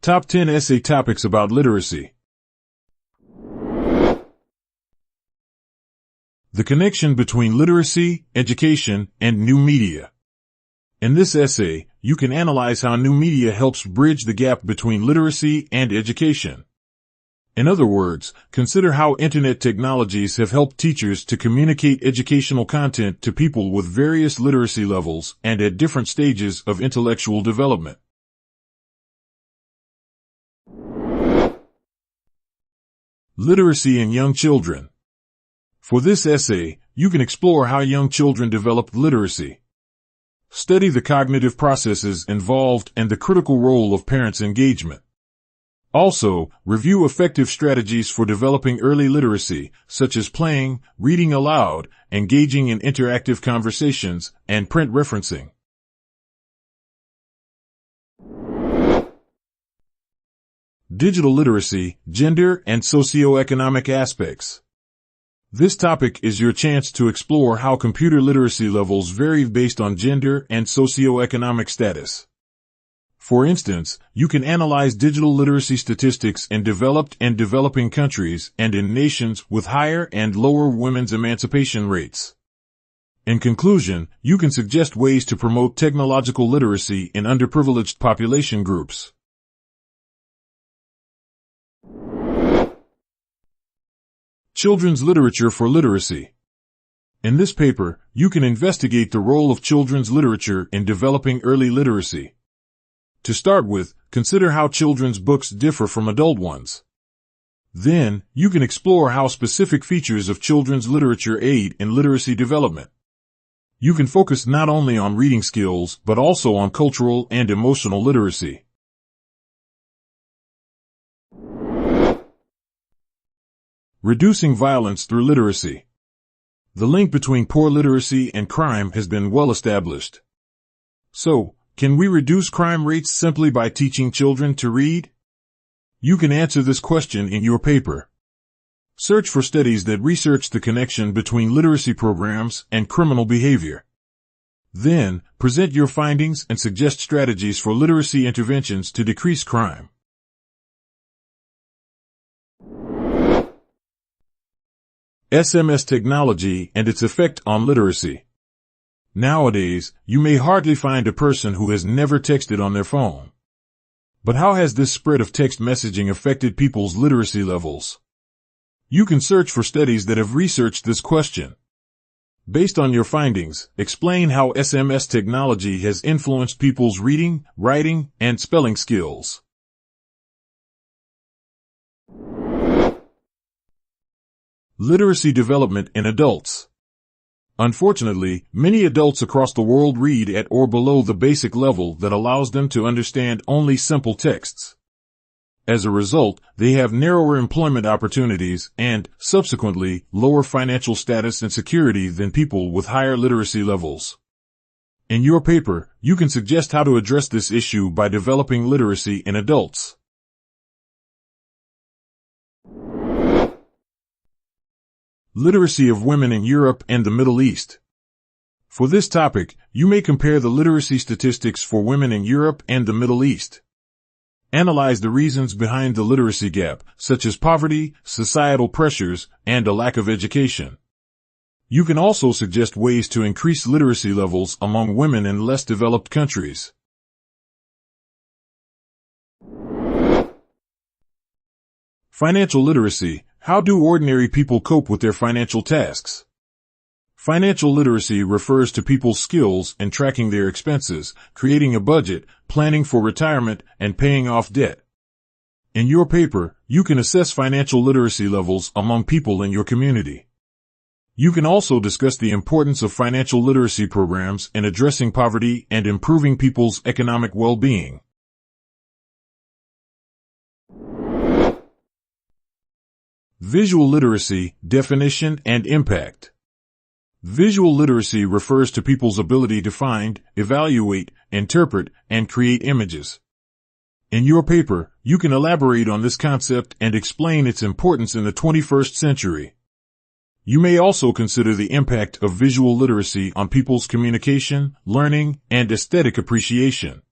Top 10 Essay Topics About Literacy. The connection between literacy, education, and new media. In this essay, you can analyze how new media helps bridge the gap between literacy and education. In other words, consider how internet technologies have helped teachers to communicate educational content to people with various literacy levels and at different stages of intellectual development. Literacy in young children. For this essay, you can explore how young children develop literacy. Study the cognitive processes involved and the critical role of parents' engagement. Also, review effective strategies for developing early literacy, such as playing, reading aloud, engaging in interactive conversations, and print referencing. Digital literacy, gender, and socioeconomic aspects. This topic is your chance to explore how computer literacy levels vary based on gender and socioeconomic status. For instance, you can analyze digital literacy statistics in developed and developing countries and in nations with higher and lower women's emancipation rates. In conclusion, you can suggest ways to promote technological literacy in underprivileged population groups. Children's literature for literacy. In this paper, you can investigate the role of children's literature in developing early literacy. To start with, consider how children's books differ from adult ones. Then, you can explore how specific features of children's literature aid in literacy development. You can focus not only on reading skills, but also on cultural and emotional literacy. Reducing violence through literacy. The link between poor literacy and crime has been well established. So, can we reduce crime rates simply by teaching children to read? You can answer this question in your paper. Search for studies that research the connection between literacy programs and criminal behavior. Then, present your findings and suggest strategies for literacy interventions to decrease crime. SMS technology and its effect on literacy. Nowadays, you may hardly find a person who has never texted on their phone. But how has this spread of text messaging affected people's literacy levels? You can search for studies that have researched this question. Based on your findings, explain how SMS technology has influenced people's reading, writing, and spelling skills. Literacy development in adults. Unfortunately, many adults across the world read at or below the basic level that allows them to understand only simple texts. As a result, they have narrower employment opportunities and, subsequently, lower financial status and security than people with higher literacy levels. In your paper, you can suggest how to address this issue by developing literacy in adults. Literacy of women in Europe and the Middle East. For this topic, you may compare the literacy statistics for women in Europe and the Middle East. Analyze the reasons behind the literacy gap, such as poverty, societal pressures, and a lack of education. You can also suggest ways to increase literacy levels among women in less developed countries. Financial literacy. How do ordinary people cope with their financial tasks? Financial literacy refers to people's skills in tracking their expenses, creating a budget, planning for retirement, and paying off debt. In your paper, you can assess financial literacy levels among people in your community. You can also discuss the importance of financial literacy programs in addressing poverty and improving people's economic well-being. Visual literacy, definition, and impact. Visual literacy refers to people's ability to find, evaluate, interpret, and create images. In your paper, you can elaborate on this concept and explain its importance in the 21st century. You may also consider the impact of visual literacy on people's communication, learning, and aesthetic appreciation.